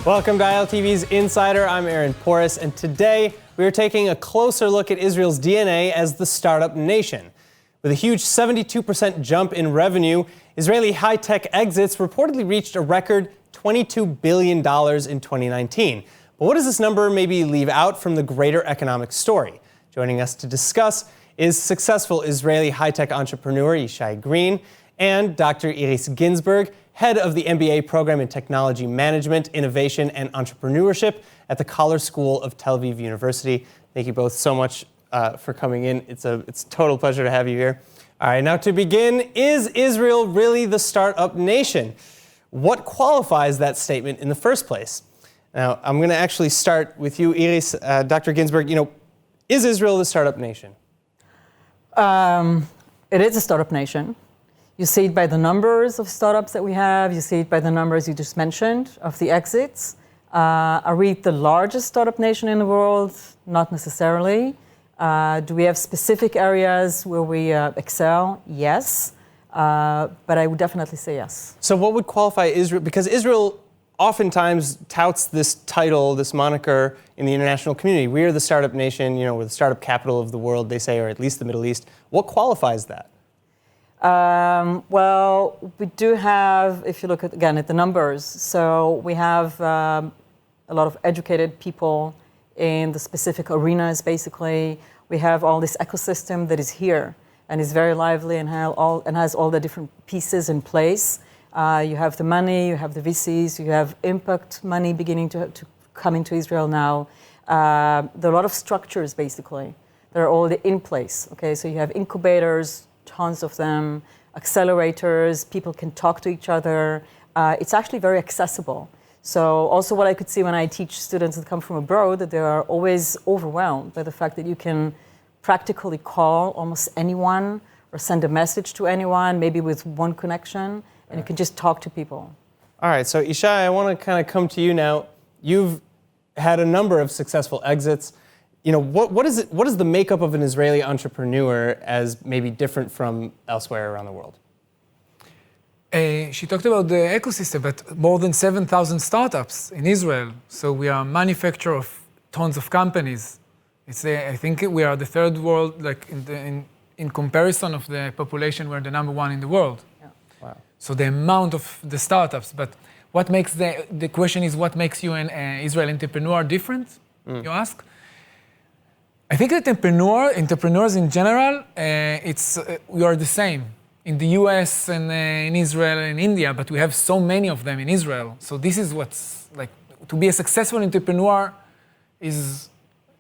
Welcome to ILTV's Insider. I'm Aaron Porras, and today we are taking a closer look at Israel's DNA as the startup nation. With a huge 72% jump in revenue, Israeli high-tech exits reportedly reached a record $22 billion in 2019. But what does this number maybe leave out from the greater economic story? Joining us to discuss is successful Israeli high-tech entrepreneur Yishai Green and Dr. Iris Ginsburg, head of the MBA program in Technology Management, Innovation, and Entrepreneurship at the College School of Tel Aviv University. Thank you both so much for coming in. It's a total pleasure to have you here. All right, now to begin, is Israel really the startup nation? What qualifies that statement in the first place? Now, I'm going to actually start with you, Iris. Dr. Ginsburg, is Israel the startup nation? It is a startup nation. You see it by the numbers of startups that we have. You see it by the numbers you just mentioned of the exits. Are we the largest startup nation in the world? Not necessarily. Do we have specific areas where we excel? Yes. But I would definitely say yes. So what would qualify Israel? Because Israel oftentimes touts this title, this moniker in the international community. We are the startup nation, we're the startup capital of the world, they say, or at least the Middle East. What qualifies that? Well, we do have, if you look at the numbers, so we have a lot of educated people in the specific arenas, basically. We have all this ecosystem that is here and is very lively and has all the different pieces in place. You have the money, you have the VCs, you have impact money beginning to come into Israel now. There are a lot of structures, basically. They're all in place, okay? So you have incubators, tons of them, accelerators, people can talk to each other. It's actually very accessible. So also what I could see when I teach students that come from abroad, that they are always overwhelmed by the fact that you can practically call almost anyone or send a message to anyone, maybe with one connection, and you can just talk to people. All right, so Yishai, I want to kind of come to you now. You've had a number of successful exits. What is the makeup of an Israeli entrepreneur as maybe different from elsewhere around the world? She talked about the ecosystem, but more than 7,000 startups in Israel. So we are a manufacturer of tons of companies. I think we are the third world, like in comparison of the population, we're the number one in the world. Yeah. Wow. So the amount of the startups, but what makes the question is what makes you an Israeli entrepreneur different, you ask? I think that entrepreneurs in general, we are the same in the US and in Israel and India, but we have so many of them in Israel. So this is what's like, to be a successful entrepreneur is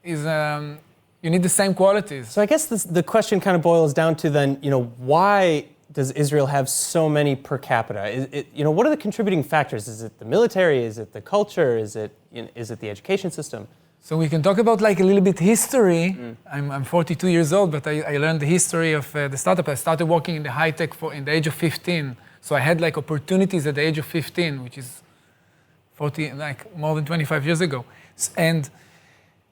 you need the same qualities. So I guess the question kind of boils down to then, why does Israel have so many per capita? What are the contributing factors? Is it the military? Is it the culture? Is it the education system? So we can talk about like a little bit history. I'm 42 years old, but I learned the history of the startup. I started working in the high tech in the age of 15. So I had like opportunities at the age of 15, which is more than 25 years ago. And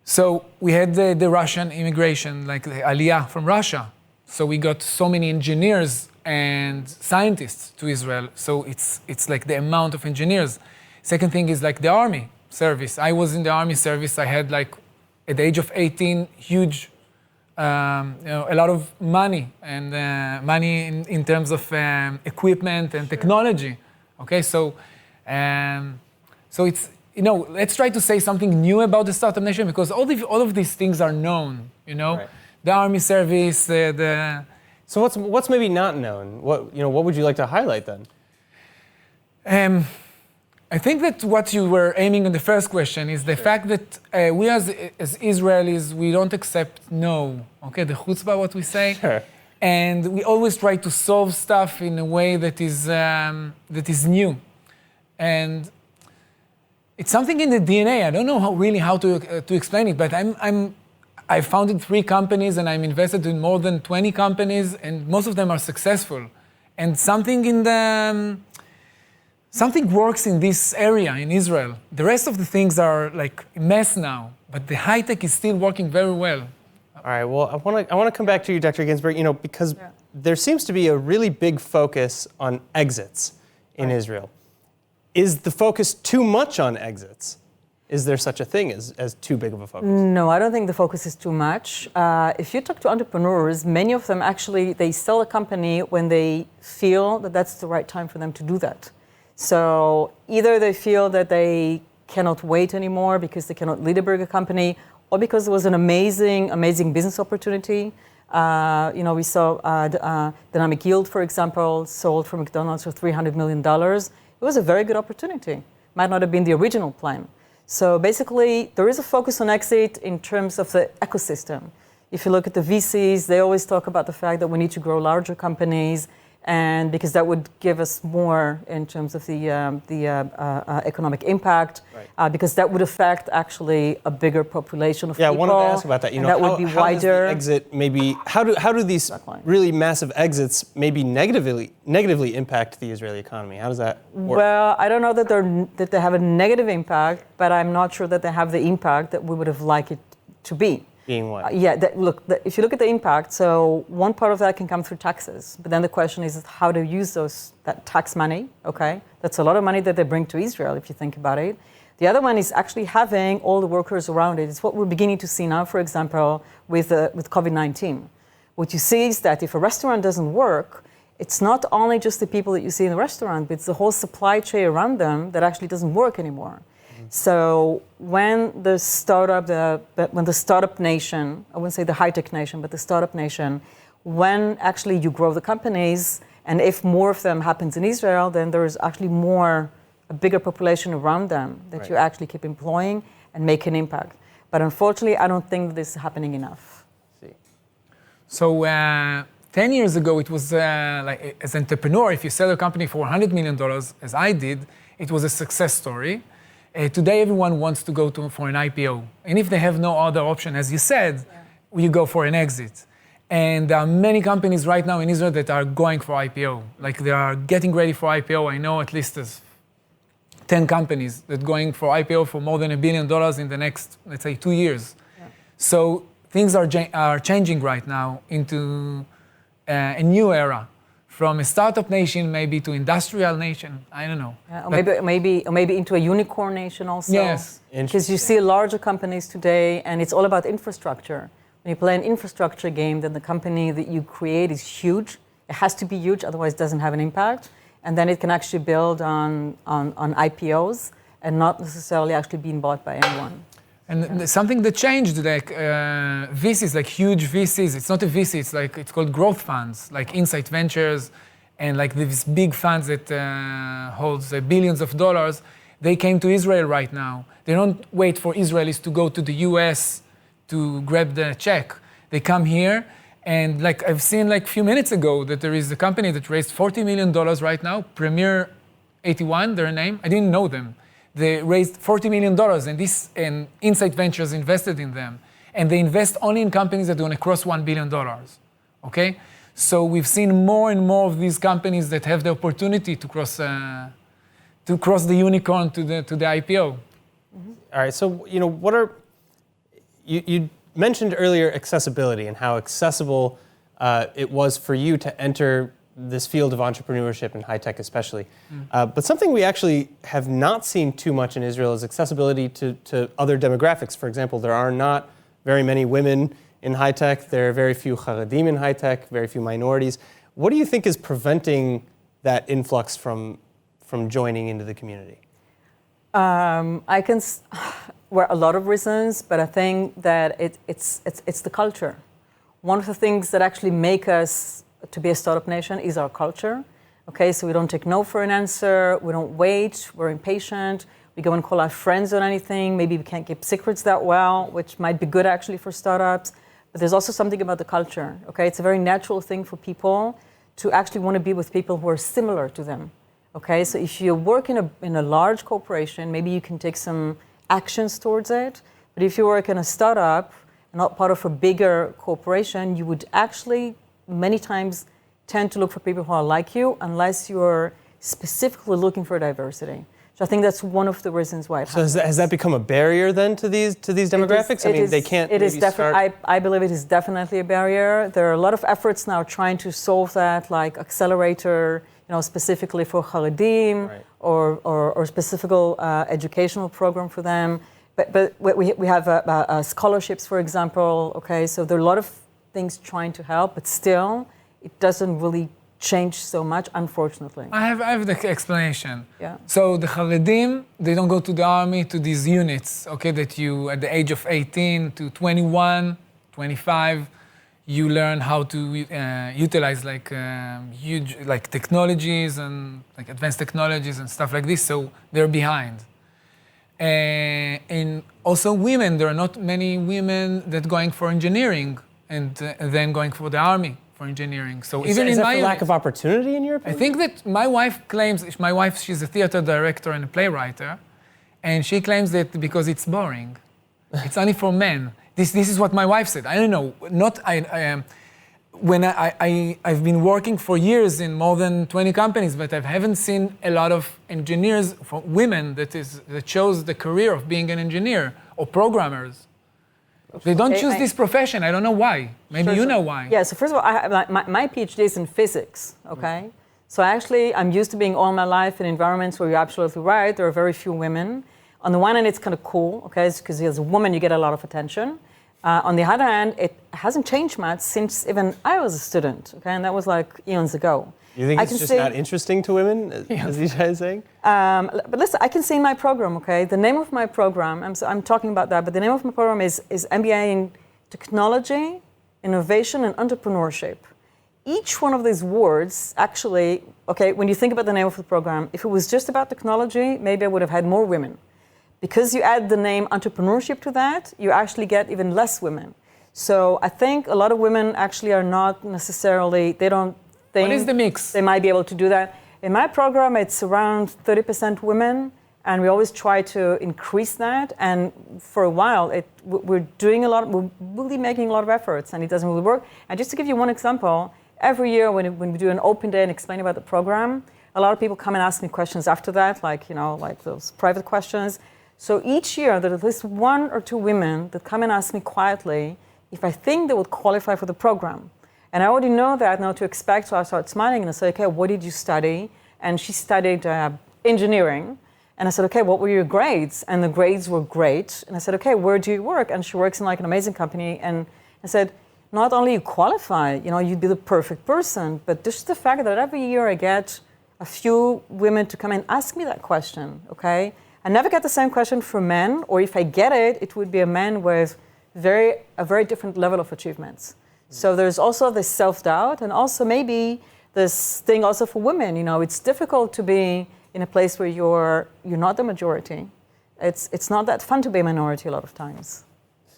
so we had the Russian immigration, like the Aliyah from Russia. So we got so many engineers and scientists to Israel. So it's like the amount of engineers. Second thing is like the army service. I was in the army service. I had like, at the age of 18, huge, a lot of money and money in terms of equipment and technology. Okay, so it's, let's try to say something new about the startup nation because all of these things are known, Right. The army service, So what's maybe not known? What would you like to highlight then? I think that what you were aiming in the first question is the fact that we as Israelis, we don't accept no, okay, the chutzpah, what we say. Sure. And we always try to solve stuff in a way that is new. And it's something in the DNA. I don't know how to explain it, but I founded 3 companies and I'm invested in more than 20 companies and most of them are successful. And something works in this area in Israel. The rest of the things are like a mess now, but the high tech is still working very well. All right, well, I want to come back to you, Dr. Ginsburg, because there seems to be a really big focus on exits in Israel. Is the focus too much on exits? Is there such a thing as too big of a focus? No, I don't think the focus is too much. If you talk to entrepreneurs, many of them actually, they sell a company when they feel that that's the right time for them to do that. So either they feel that they cannot wait anymore because they cannot lead a bigger company, or because there was an amazing business opportunity. We saw Dynamic Yield, for example, sold for McDonald's for $300 million. It was a very good opportunity. Might not have been the original plan. So basically, there is a focus on exit in terms of the ecosystem. If you look at the VCs, they always talk about the fact that we need to grow larger companies, and because that would give us more in terms of the economic impact, right. Because that would affect actually a bigger population of people. Yeah, I wanted to ask about that. That would be wider. Does the exit maybe how do these really massive exits maybe negatively impact the Israeli economy? How does that work? Well, I don't know that they have a negative impact, but I'm not sure that they have the impact that we would have liked it to be. Being what? If you look at the impact, so one part of that can come through taxes, but then the question is how to use that tax money, okay? That's a lot of money that they bring to Israel, if you think about it. The other one is actually having all the workers around it. It's what we're beginning to see now, for example, with COVID-19. What you see is that if a restaurant doesn't work, it's not only just the people that you see in the restaurant, but it's the whole supply chain around them that actually doesn't work anymore. So when the startup nation, I wouldn't say the high-tech nation, but the startup nation, when actually you grow the companies, and if more of them happens in Israel, then there is actually a bigger population around them that right. You actually keep employing and make an impact. But unfortunately, I don't think this is happening enough. So 10 years ago, it was like as an entrepreneur, if you sell a company for $100 million, as I did, it was a success story. Today, everyone wants to go for an IPO. And if they have no other option, as you said, you go for an exit. And there are many companies right now in Israel that are going for IPO. Like they are getting ready for IPO. I know at least there's 10 companies that are going for IPO for more than $1 billion in the next, let's say, 2 years. Yeah. So things are changing right now into a new era. From a startup nation maybe to industrial nation, I don't know. Yeah, or maybe into a unicorn nation also. Yes. Because you see larger companies today, and it's all about infrastructure. When you play an infrastructure game, then the company that you create is huge. It has to be huge, otherwise it doesn't have an impact. And then it can actually build on IPOs and not necessarily actually being bought by anyone. And something that changed, like VCs, like huge VCs, it's not a VC, it's called growth funds, like Insight Ventures, and like these big funds that holds billions of dollars, they came to Israel right now. They don't wait for Israelis to go to the US to grab the check. They come here, and like I've seen like a few minutes ago that there is a company that raised $40 million right now, Premier 81, their name, I didn't know them. They raised $40 million, and Insight Ventures invested in them. And they invest only in companies that are going to cross $1 billion, okay? So we've seen more and more of these companies that have the opportunity to cross the unicorn to the IPO. Mm-hmm. All right, so, you mentioned earlier accessibility and how accessible it was for you to enter this field of entrepreneurship and high tech especially. But something we actually have not seen too much in Israel is accessibility to other demographics. For example, there are not very many women in high tech. There are very few Haredim in high tech, very few minorities. What do you think is preventing that influx from joining into the community? Well, a lot of reasons, but I think that it's the culture. One of the things that actually make us to be a startup nation is our culture. Okay, so we don't take no for an answer, we don't wait, we're impatient, we go and call our friends on anything, maybe we can't keep secrets that well, which might be good actually for startups, but there's also something about the culture, okay? It's a very natural thing for people to actually want to be with people who are similar to them, okay? So if you work in a large corporation, maybe you can take some actions towards it, but if you work in a startup, not part of a bigger corporation, you would actually many times tend to look for people who are like you unless you're specifically looking for diversity. So I think that's one of the reasons why it happens. So has that become a barrier then to these demographics? They can't start... I believe it is definitely a barrier. There are a lot of efforts now trying to solve that, like accelerator, specifically for Haredim, Right. or specific educational program for them. But we have scholarships, for example. Okay, so there are a lot of things trying to help, but still, it doesn't really change so much, unfortunately. I have the explanation. Yeah. So the Haredim, they don't go to the army, to these units, okay, that you, at the age of 18 to 21, 25, you learn how to utilize huge technologies and advanced technologies and stuff like this, so they're behind. And also women, there are not many women that going for engineering and then going for the army for engineering. So even is in that my for lack of opportunity in your I opinion? think that my wife claims, she's a theater director and a playwright, and she claims that because it's boring. It's only for men. This is what my wife said. I don't know. I've been working for years in more than 20 companies, but I haven't seen a lot of engineers, women, that chose the career of being an engineer or programmers. They don't choose this profession. I don't know why. Maybe you know why. Yeah, so first of all, my PhD is in physics, okay? So I'm used to being all my life in environments where you're absolutely right, there are very few women. On the one hand, it's kind of cool, okay, because as a woman, you get a lot of attention. On the other hand, it hasn't changed much since even I was a student, okay, and that was like eons ago. You think it's just not interesting to women, as you guys saying? But listen, I can say my program, okay? The name of my program, I'm talking about that, but the name of my program is MBA in Technology, Innovation, and Entrepreneurship. Each one of these words, actually, okay, when you think about the name of the program, if it was just about technology, maybe I would have had more women. Because you add the name entrepreneurship to that, you actually get even less women. So I think a lot of women actually are not necessarily, they don't think What is the mix? they might be able to do that. In my program, it's around 30% women, and we always try to increase that. And for a while, we're really making a lot of efforts, and it doesn't really work. And just to give you one example, every year when we do an open day and explain about the program, a lot of people come and ask me questions after that, like those private questions. So each year, there are at least one or two women that come and ask me quietly if I think they would qualify for the program. And I already know that now to expect, so I start smiling and I say, okay, what did you study? And she studied engineering. And I said, okay, what were your grades? And the grades were great. And I said, okay, where do you work? And she works in an amazing company. And I said, not only you qualify, you'd be the perfect person, but just the fact that every year I get a few women to come and ask me that question, okay? I never get the same question from men, or if I get it, it would be a man with a very different level of achievements. So there's also this self-doubt, and also maybe this thing also for women. It's difficult to be in a place where you're not the majority. It's not that fun to be a minority a lot of times.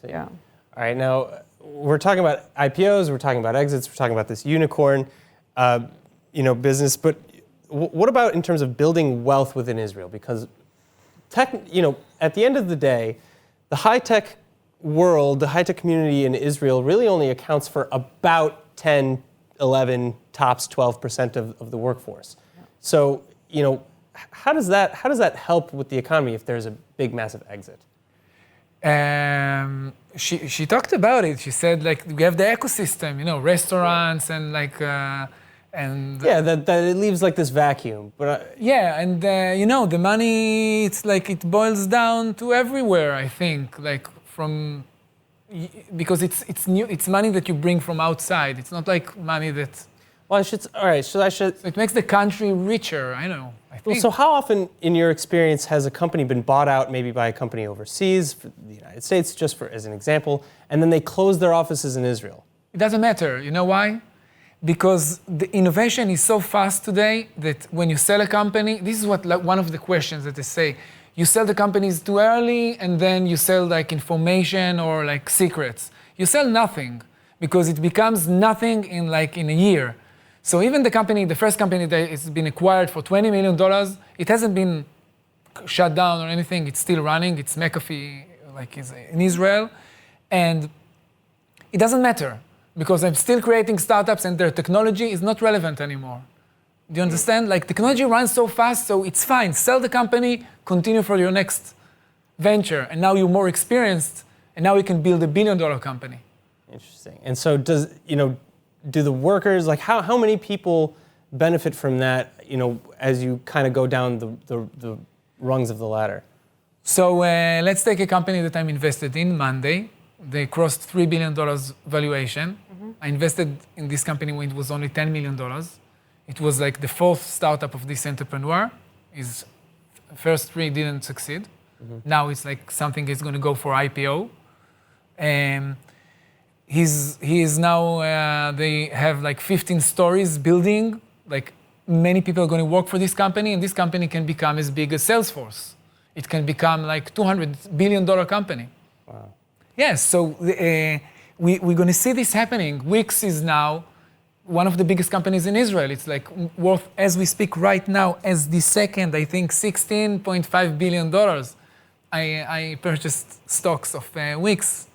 Yeah. All right, now we're talking about IPOs, we're talking about exits, we're talking about this unicorn, business. But what about in terms of building wealth within Israel? Because at the end of the day, the high-tech world, the high-tech community in Israel really only accounts for about 10, 11, tops 12% of the workforce. Yeah. So, how does that help with the economy if there's a big, massive exit? She talked about it. She said, we have the ecosystem, restaurants and and that it leaves this vacuum. But and the money, it's it boils down to everywhere. I think because it's new. It's money that you bring from outside. It's not money that. Well, I should. It makes the country richer. I know. I think. Well, so how often, in your experience, has a company been bought out maybe by a company overseas, for the United States, just as an example, and then they close their offices in Israel? It doesn't matter. You know why? Because the innovation is so fast today that when you sell a company, this is what one of the questions that they say. You sell the companies too early, and then you sell information or secrets. You sell nothing because it becomes nothing in in a year. So even the first company that has been acquired for $20 million, it hasn't been shut down or anything. It's still running. It's McAfee, is in Israel, and it doesn't matter because I'm still creating startups and their technology is not relevant anymore. Do you understand? Technology runs so fast, so it's fine. Sell the company, continue for your next venture, and now you're more experienced, and now you can build $1 billion company. Interesting. And so do the workers, how many people benefit from that? as you kind of go down the rungs of the ladder? So let's take a company that I'm invested in, Monday. They crossed $3 billion valuation. I invested in this company when it was only $10 million. It was like the fourth startup of this entrepreneur. His first three didn't succeed. Now it's like something is going to go for IPO. He is now, they have like 15 stories building. Like many people are going to work for this company, and this company can become as big as Salesforce. It can become like $200 billion company. Wow. Yes, so we're going to see this happening. Wix is now one of the biggest companies in Israel. It's like worth, as we speak right now, as the second, I think, $16.5 billion. I purchased stocks of Wix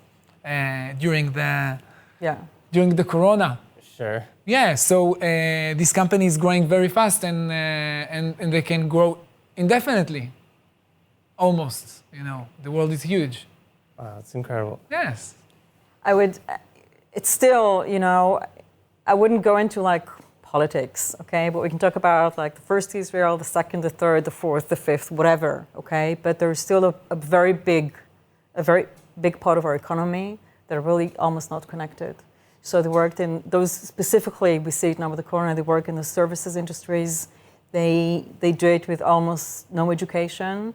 during the Corona. Sure. Yeah, so this company is growing very fast, and they can grow indefinitely. Almost, the world is huge. Wow, that's incredible. Yes. It's still, I wouldn't go into like politics, okay? But we can talk about like the first Israel, the second, the third, the fourth, the fifth, whatever, okay? But there's still a very big part of our economy that are really almost not connected. So they worked in those specifically, we see it now with the corona, they work in the services industries. They do it with almost no education.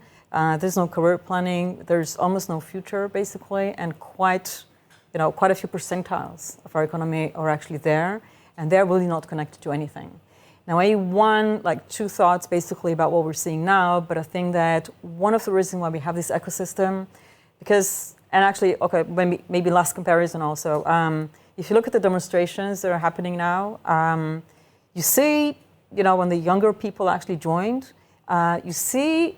There's no career planning. There's almost no future, basically, and quite a few percentiles of our economy are actually there, and they're really not connected to anything. Now, two thoughts basically about what we're seeing now, but I think that one of the reasons why we have this ecosystem, maybe last comparison also. If you look at the demonstrations that are happening now, you see, when the younger people actually joined, you see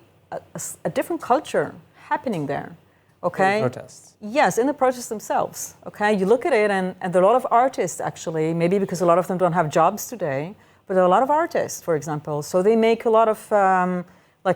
a different culture happening there, okay? In the protests. Yes, in the protests themselves, okay? You look at it, and there are a lot of artists, actually, maybe because a lot of them don't have jobs today, but there are a lot of artists, for example. So they make a lot of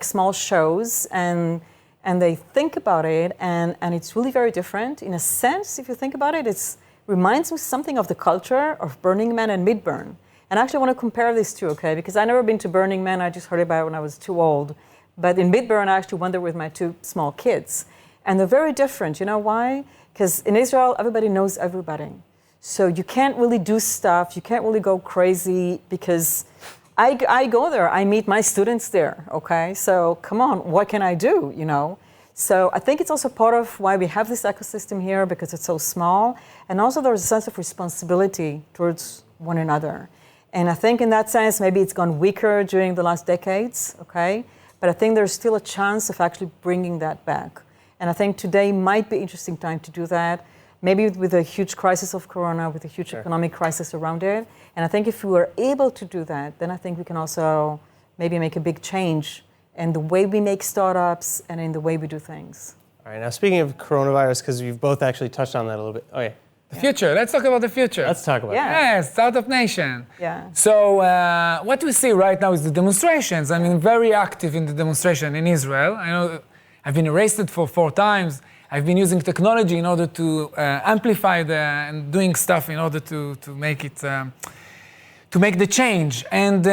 small shows, and they think about it, and it's really very different. In a sense, if you think about it, it reminds me something of the culture of Burning Man and Midburn. And actually, I want to compare these two, okay? Because I've never been to Burning Man. I just heard about it when I was too old. But in Midburn, I actually went there with my two small kids. And they're very different. You know why? Because in Israel, everybody knows everybody. So you can't really do stuff. You can't really go crazy because I go there. I meet my students there, okay? So come on, what can I do, So I think it's also part of why we have this ecosystem here, because it's so small. And also there's a sense of responsibility towards one another. And I think in that sense, maybe it's gone weaker during the last decades, okay? But I think there's still a chance of actually bringing that back. And I think today might be an interesting time to do that, maybe with a huge crisis of corona, with a huge economic crisis around it. And I think if we were able to do that, then I think we can also maybe make a big change in the way we make startups and in the way we do things. All right, now speaking of coronavirus, because you've both actually touched on that a little bit. Oh, yeah. The future. Let's talk about the future. Let's talk about it. Yes, Startup Nation. Yeah. So what we see right now is the demonstrations. Very active in the demonstration in Israel. I know I've been arrested for 4 times. I've been using technology in order to amplify and doing stuff in order to make it, to make the change. And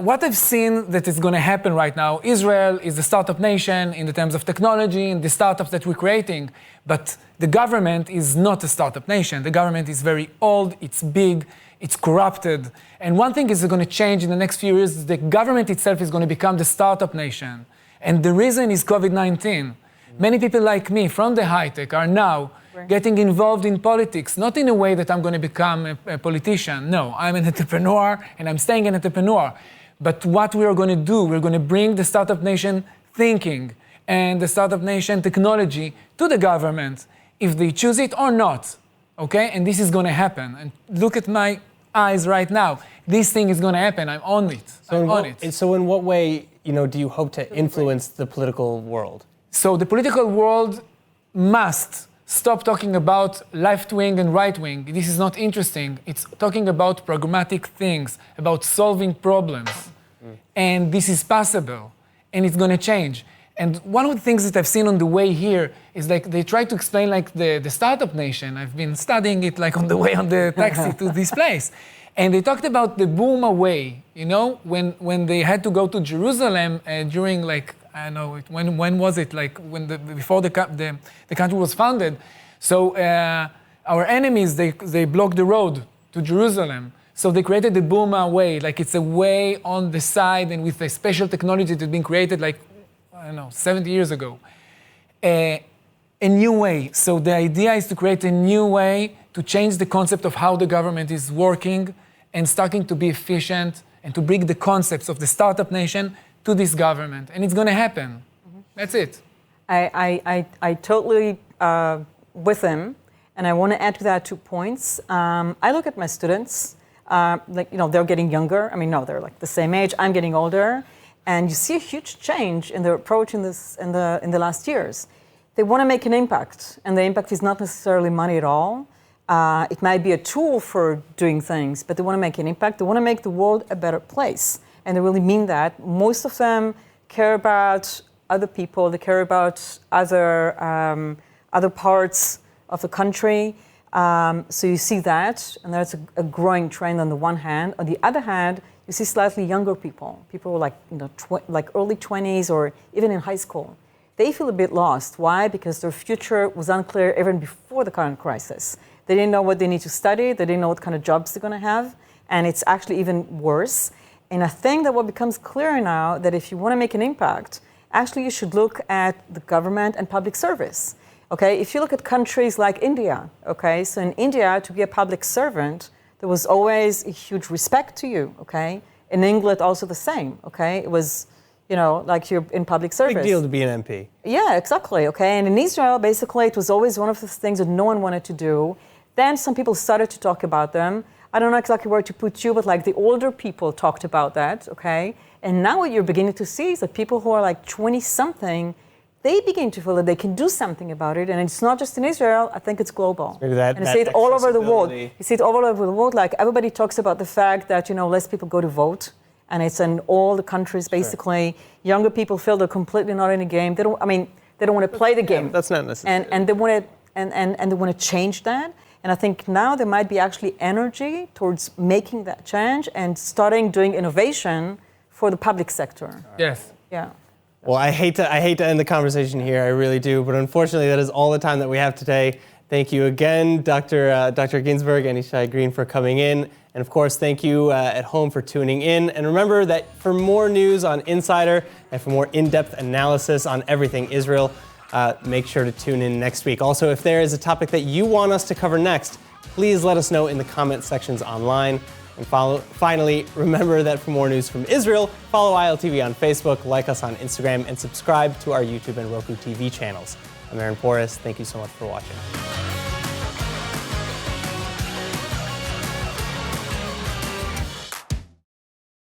what I've seen that is going to happen right now, Israel is the startup nation in the terms of technology and the startups that we're creating. But the government is not a startup nation. The government is very old, it's big, it's corrupted. And one thing is going to change in the next few years, the government itself is going to become the startup nation. And the reason is COVID-19. Many people like me from the high tech are now getting involved in politics, not in a way that I'm going to become a politician. No, I'm an entrepreneur and I'm staying an entrepreneur. But what we are going to do, we're going to bring the startup nation thinking and the startup nation technology to the government, if they choose it or not, okay? And this is going to happen. And look at my eyes right now. This thing is going to happen. I'm on it. So in what way, do you hope to influence the political world? So the political world must stop talking about left-wing and right-wing. This is not interesting. It's talking about pragmatic things, about solving problems. And this is possible. And it's going to change. And one of the things that I've seen on the way here is like they try to explain like the startup nation. I've been studying it like on the way on the taxi to this place. And they talked about the boom away, you know, when they had to go to Jerusalem during like, I don't know, when was it? Like before the country was founded. So our enemies, they blocked the road to Jerusalem. So they created the Buma way, like it's a way on the side and with a special technology that had been created like, I don't know, 70 years ago. A new way. So the idea is to create a new way to change the concept of how the government is working and starting to be efficient and to bring the concepts of the startup nation to this government. And it's going to happen. Mm-hmm. That's it. I totally with him. And I want to add to that 2 points. I look at my students, like, you know, they're getting younger. I mean, no, they're like the same age. I'm getting older. And you see a huge change in their approach in the last years. They want to make an impact. And the impact is not necessarily money at all. It might be a tool for doing things, but they want to make an impact. They want to make the world a better place. And they really mean that. Most of them care about other people. They care about other parts of the country. So you see that, and that's a growing trend on the one hand. On the other hand, you see slightly younger people like, you know, like early 20s or even in high school. They feel a bit lost. Why? Because their future was unclear even before the current crisis. They didn't know what they need to study. They didn't know what kind of jobs they're going to have. And it's actually even worse. And I think that what becomes clear now, that if you want to make an impact, actually you should look at the government and public service. Okay, if you look at countries like India, okay, so in India, to be a public servant, there was always a huge respect to you, okay? In England, also the same, okay? It was, you know, like you're in public service. Big deal to be an MP. Yeah, exactly, okay? And in Israel, basically, it was always one of the things that no one wanted to do. Then some people started to talk about them. I don't know exactly where to put you, but like the older people talked about that, okay? And now what you're beginning to see is that people who are like 20-something, they begin to feel that they can do something about it. And it's not just in Israel, I think it's global. Maybe that, and you see it all over the world. You see it all over the world. Like everybody talks about the fact that, you know, less people go to vote. And it's in all the countries, basically. Sure. Younger people feel they're completely not in the game. They don't want to play the game. That's not necessary. And they want to change that. And I think now there might be actually energy towards making that change and starting doing innovation for the public sector. Yes. Yeah. Well, I hate to end the conversation here, I really do, but unfortunately that is all the time that we have today. Thank you again, Dr. Ginsberg and Ishai Green, for coming in. And of course, thank you at home for tuning in. And remember that for more news on Insider and for more in-depth analysis on everything Israel, make sure to tune in next week. Also, if there is a topic that you want us to cover next, please let us know in the comment sections online. And finally, remember that for more news from Israel, follow ILTV on Facebook, like us on Instagram, and subscribe to our YouTube and Roku TV channels. I'm Aaron Porras. Thank you so much for watching.